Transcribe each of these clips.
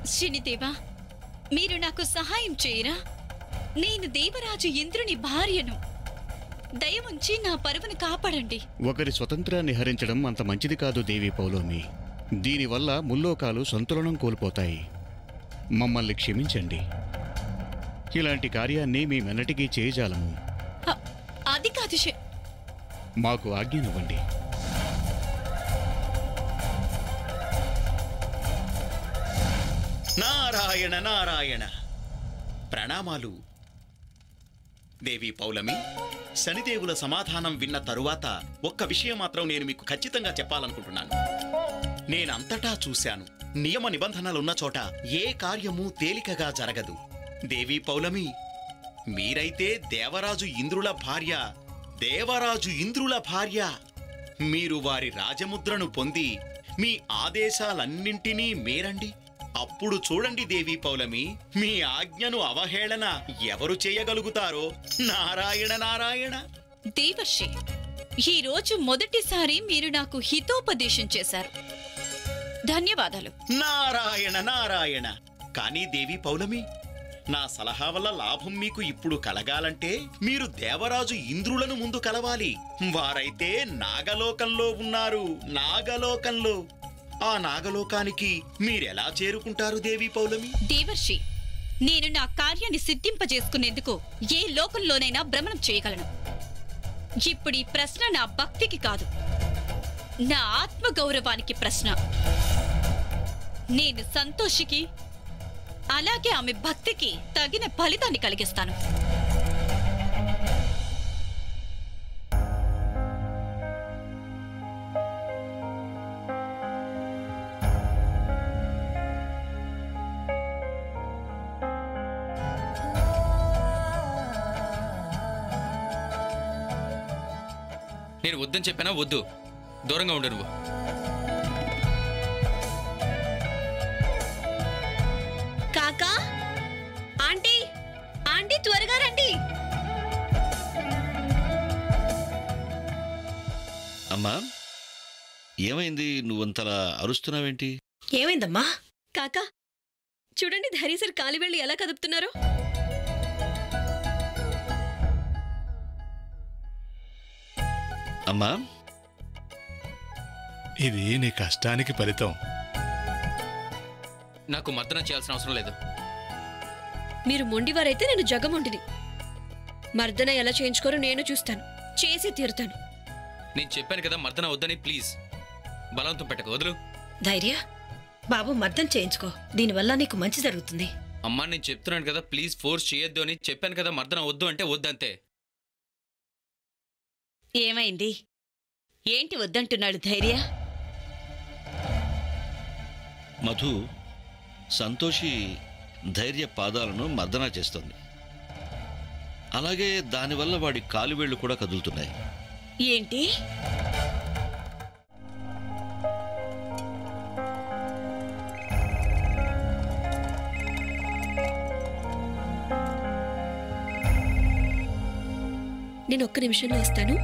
శనిదేవా, మీరు నాకు సహాయం చేయరా? నేను దేవరాజు ఇంద్రుని భార్యను. దయవుంచి నా పరువును కాపాడండి. ఒకరి స్వతంత్రాన్ని హరించడం అంత మంచిది కాదు దేవి పౌలోమి. దీనివల్ల ముల్లోకాలు సంతులనం కోల్పోతాయి. మమ్మల్ని క్షమించండి. ఇలాంటి కార్యాన్ని మేమెన్నటికీ చేయజాలము. అది కాదు. మాకు ఆజ్ఞనివ్వండి. నారాయణ నారాయణ. ప్రణామాలు దేవి పౌలమి. శనిదేవుల సమాధానం విన్న తరువాత ఒక్క విషయం మాత్రం నేను మీకు ఖచ్చితంగా చెప్పాలనుకుంటున్నాను. నేనంతటా చూశాను, నియమ నిబంధనలున్న చోట ఏ కార్యమూ తేలికగా జరగదు. దేవి పౌలమి, మీరైతే దేవరాజు ఇంద్రుల భార్య. దేవరాజు ఇంద్రుల భార్య. మీరు వారి రాజముద్రను పొంది మీ ఆదేశాలన్నింటినీ మేరండి. అప్పుడు చూడండి దేవి పౌలమి, మీ ఆజ్ఞను అవహేళన ఎవరు చేయగలుగుతారో. నారాయణ నారాయణ. దేవర్షి, ఈ రోజు మొదటిసారి మీరు నాకు హితోపదేశం చేశారు. ధన్యవాదాలు. నారాయణ నారాయణ. కానీ దేవి పౌలమి, నా సలహా వల్ల లాభం మీకు ఇప్పుడు కలగాలంటే మీరు దేవరాజు ఇంద్రులను ముందు కలవాలి. వారైతే నాగలోకంలో ఉన్నారు. నాగలోకంలో. ఆ నాగలోకానికి మీరెలా చేరుకుంటారు దేవి పౌలమి? దేవర్షి, నేను నా కార్యాన్ని సిద్ధింపజేసుకునేందుకు ఏ లోకంలోనైనా భ్రమణం చేయగలను. ఇప్పుడు ఈ ప్రశ్న నా భక్తికి కాదు, నా ఆత్మగౌరవానికి ప్రశ్న. నేను సంతోషికి అలాగే ఆమె భక్తికి తగిన ఫలితాన్ని కలిగిస్తాను. నేను వద్దని చెప్పానా? వద్దు, దూరంగా ఉండు నువ్వు. కాకా, ఆంటీ, ఆంటీ త్వరగా రండి. అమ్మా, ఏమైంది? నువ్వంతలా అరుస్తున్నావేంటి? ఏమైందమ్మా? కాకా, చూడండి ధైర్యసర్ కాలివెళ్ళి ఎలా కదుపుతున్నారో. అమ్మా, ఇది నీ కష్టానికి ఫలితం. నాకు మర్దన చేయాల్సిన అవసరం లేదు. మీరు మొండివారైతే నేను జగమొండిని. మర్దన ఎలా చేయించుకోరో నేను చూస్తాను, చేసి తీరుతాను. నేను చెప్పాను కదా మర్దన వద్దని. ప్లీజ్ బలవంతం పెట్టకు, వదులు. ధైర్య బాబు, మర్దన చేయించుకో, దీనివల్ల నీకు మంచి జరుగుతుంది. అమ్మా, నేను చెప్తున్నాను కదా, ప్లీజ్ ఫోర్స్ చేయొద్దు అని చెప్పాను కదా. మర్దన వద్దు అంటే వద్దంతే. ఏమైంది? ఏంటి వద్దంటున్నాడు ధైర్య? మధు, సంతోషి ధైర్య పాదాలను మర్దన చేస్తోంది. అలాగే దానివల్ల వాడి కాలువేళ్లు కూడా కదులుతున్నాయి. ఏంటి? నేను ఒక్క నిమిషంలో వస్తాను.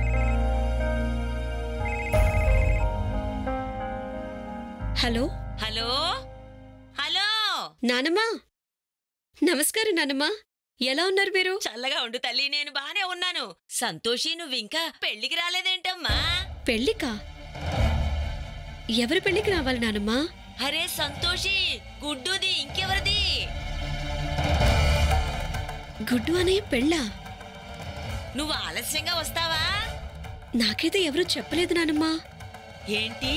హలో హలో హలో నానమ్మా. నమస్కారం నానమ్మా, ఎలా ఉన్నారు మీరు? చల్లగా ఉండు తల్లి, నేను బానే ఉన్నాను. సంతోషి, నువ్వింకా పెళ్లికి రాలేదేంటమ్మా? పెళ్లికా? ఎవరి పెళ్లికి రావాలి నానమ్మా? అరే సంతోషి, గుడ్డుది, ఇంకెవరిది? గుడ్డు అనే పెళ్ళా? నువ్వు ఆలస్యంగా వస్తావా? నాకైతే ఎవరూ చెప్పలేదు నానమ్మా. ఏంటి?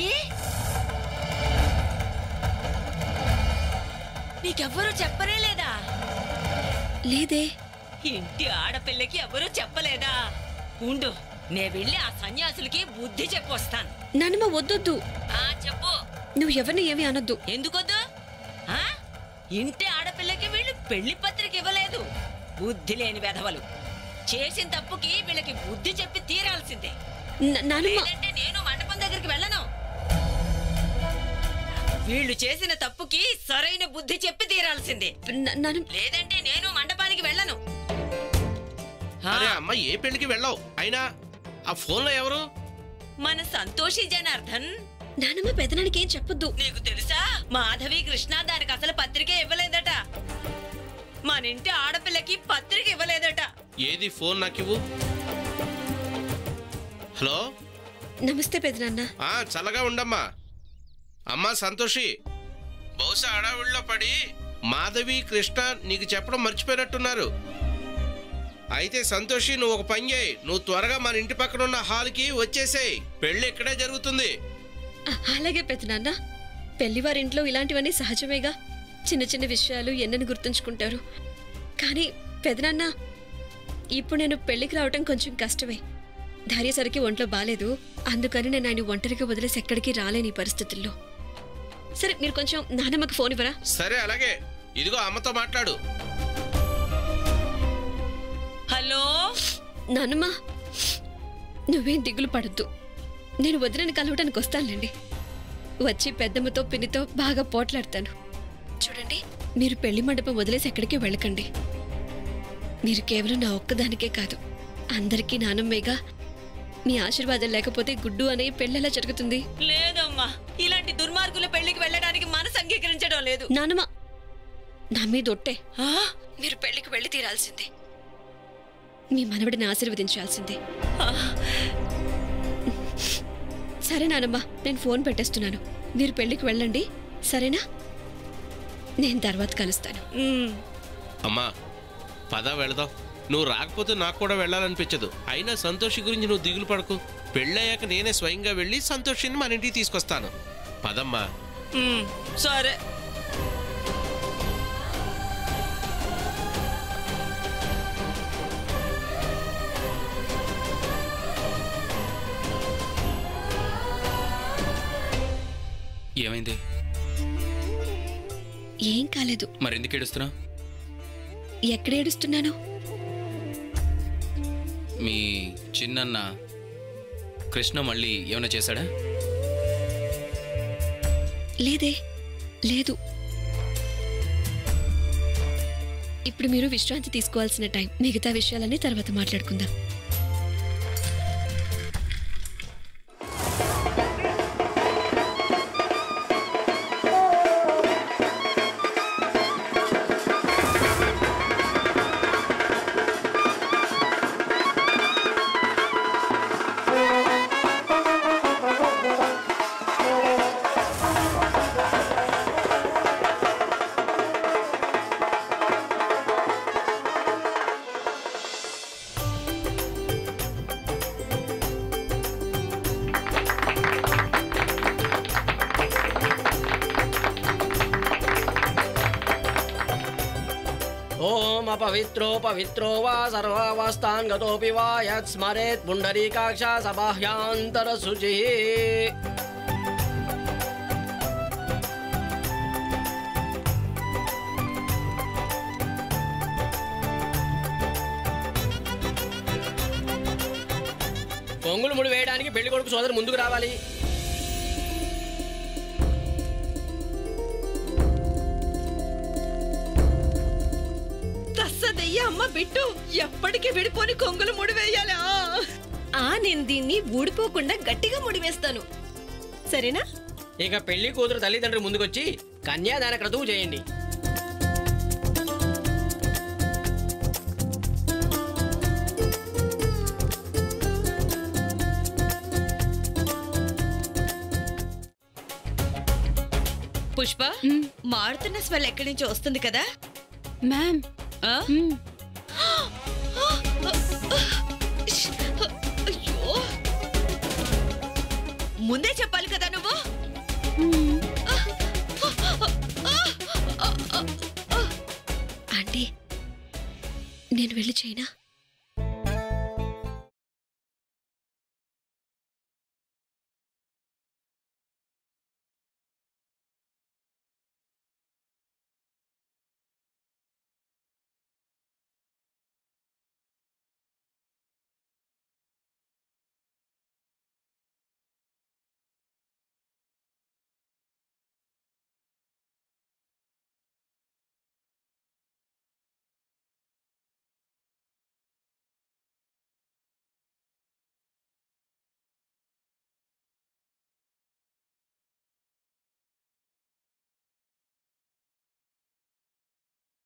నీకెవ్వరూ చెప్పనే లేదా? లేదే. ఇంటి ఆడపిల్లకి ఎవరూ చెప్పలేదా? ఉండు, నే వెళ్ళి ఆ సన్యాసులకి బుద్ధి చెప్పొస్తాను. నానమ్మ వద్దొద్దు. చెప్పు. నువ్వు ఎవరిని ఏమీ అనొద్దు. ఎందుకొద్దు? ఇంటి ఆడపిల్లకి వీళ్ళు పెళ్లి పత్రిక ఇవ్వలేదు. బుద్ధి లేని వెధవలు. చేసిన తప్పుకి వీళ్ళకి బుద్ధి చెప్పి తీరాల్సిందే. లేదంటే నేను మండపం దగ్గరికి వెళ్ళను. వీళ్ళు చేసిన తప్పుకి సరైన బుద్ధి చెప్పి తీరాల్సిందే. లేదంటే నేను మండపానికి వెళ్ళను. అమ్మ, ఏ పెళ్లికి వెళ్ళావు? అయినా ఆ ఫోన్లో ఎవరు? మన సంతోషి జనార్దన్. నానమ్మ పెదనానికి ఏం చెప్పొద్దు. నీకు తెలుసా మాధవి కృష్ణ దానికి అసలు పత్రిక ఇవ్వలేదట. మన ఇంటి ఆడపిల్లకి పత్రిక ఇవ్వలేదట. ఏది ఫోన్ నాకివ్వు. హలో, నమస్తే పెదనాన్న. చల్లగా ఉండమ్మా. అమ్మా సంతోషి, బహుశా అడావిడిలో పడి మాధవి కృష్ణ నీకు చెప్పడం మర్చిపోయినట్టున్నారు. అయితే సంతోషి, నువ్వు ఒక పని చేయి. నువ్వు త్వరగా మన ఇంటి పక్కన ఉన్న హాల్కి వచ్చేసేయ్. పెళ్లి ఇక్కడే జరుగుతుంది. అలాగే పెదనాన్న. పెళ్లివారింట్లో ఇలాంటివన్నీ సహజమేగా. చిన్న చిన్న విషయాలు ఎన్నని గుర్తుంచుకుంటారు. కానీ పెదనాన్న, ఇప్పుడు నేను పెళ్లికి రావటం కొంచెం కష్టమే. ధైర్యసరికి ఒంట్లో బాలేదు. అందుకని నేను ఆయన ఒంటరిగా వదిలేసి ఎక్కడికి రాలేని ఈ పరిస్థితుల్లో. సరే, మీరు కొంచెం నానమ్మకి ఫోన్ ఇవ్వరా? సరే, అలాగే. ఇదిగో అమ్మతో మాట్లాడు. హలో నానమ్మ, నువ్వేం దిగులు పడద్దు. నేను వదిలిని కలవటానికి వస్తానులేండి. వచ్చి పెద్దమ్మతో పిన్నితో బాగా పోట్లాడతాను. చూడండి, మీరు పెళ్లి మండపం వదిలేసి ఎక్కడికి వెళ్ళకండి. మీరు కేవలం నా ఒక్కదానికే కాదు, అందరికీ నానమ్మేగా. మీ ఆశీర్వాదం లేకపోతే గుడ్డు అనే పెళ్ళెలా జరుగుతుంది? లేదమ్మా, ఇలాంటి దుర్మార్గుల పెళ్లికి వెళ్ళడానికి మనసు అంగీకరించడం లేదు. నానమ్మ, నా మీద ఒట్టే. మీరు పెళ్లికి వెళ్ళి తీరాల్సిందే. మీ మనవడిని ఆశీర్వదించాల్సిందే. సరే నానమ్మ, నేను ఫోన్ పెట్టేస్తున్నాను. మీరు పెళ్లికి వెళ్ళండి, సరేనా? నేను తర్వాత కలుస్తాను. అమ్మా, పద వెళదాం. నువ్వు రాకపోతే నాకు కూడా వెళ్ళాలనిపించదు. అయినా సంతోషి గురించి నువ్వు దిగులు పడకు. పెళ్ళయ్యాక నేనే స్వయంగా వెళ్ళి సంతోషిని మన ఇంటికి తీసుకొస్తాను. పదమ్మా. సరే. ఏమైంది? ఏం కాలేదు. మరెందుకు ఏడుస్తున్నావు? ఎక్కడ ఏడుస్తున్నాను? మీ చిన్నన్న కృష్ణ మళ్ళీ ఏమైనా చేశాడా? లేదే, లేదు. ఇప్పుడు మీరు విశ్రాంతి తీసుకోవాల్సిన టైం. మిగతా విషయాలన్నీ తర్వాత మాట్లాడుకుందాం. ओम अपवित्रो पवित्रो वा सर्वावस्थान् गतोऽपि वा यत् स्मरेत् पुण्डरीकाक्षा सबाह्यान्तरशुचिः। కొంగులు ముడి వేయడానికి పెళ్లి కొడుకు సోదరు ముందుకు రావాలి. అమ్మ బిట్టు, ఎప్పటికీ విడిపోని కొంగులు ముడి వేయాలా? నేను దీన్ని ఊడిపోకుండా గట్టిగా ముడివేస్తాను, సరేనా? ఇక పెళ్లి కూతురు తల్లిదండ్రులు ముందుకొచ్చి కన్యాదాన క్రతువు చేయండి. పుష్ప, మారుతున్న స్మెల్ ఎక్కడి నుంచి వస్తుంది కదా? మ్యామ్, అయ్యో, ముందే చెప్పాలి కదా నువ్వు. ఆంటీ, నేను వెళ్ళి చేయనా?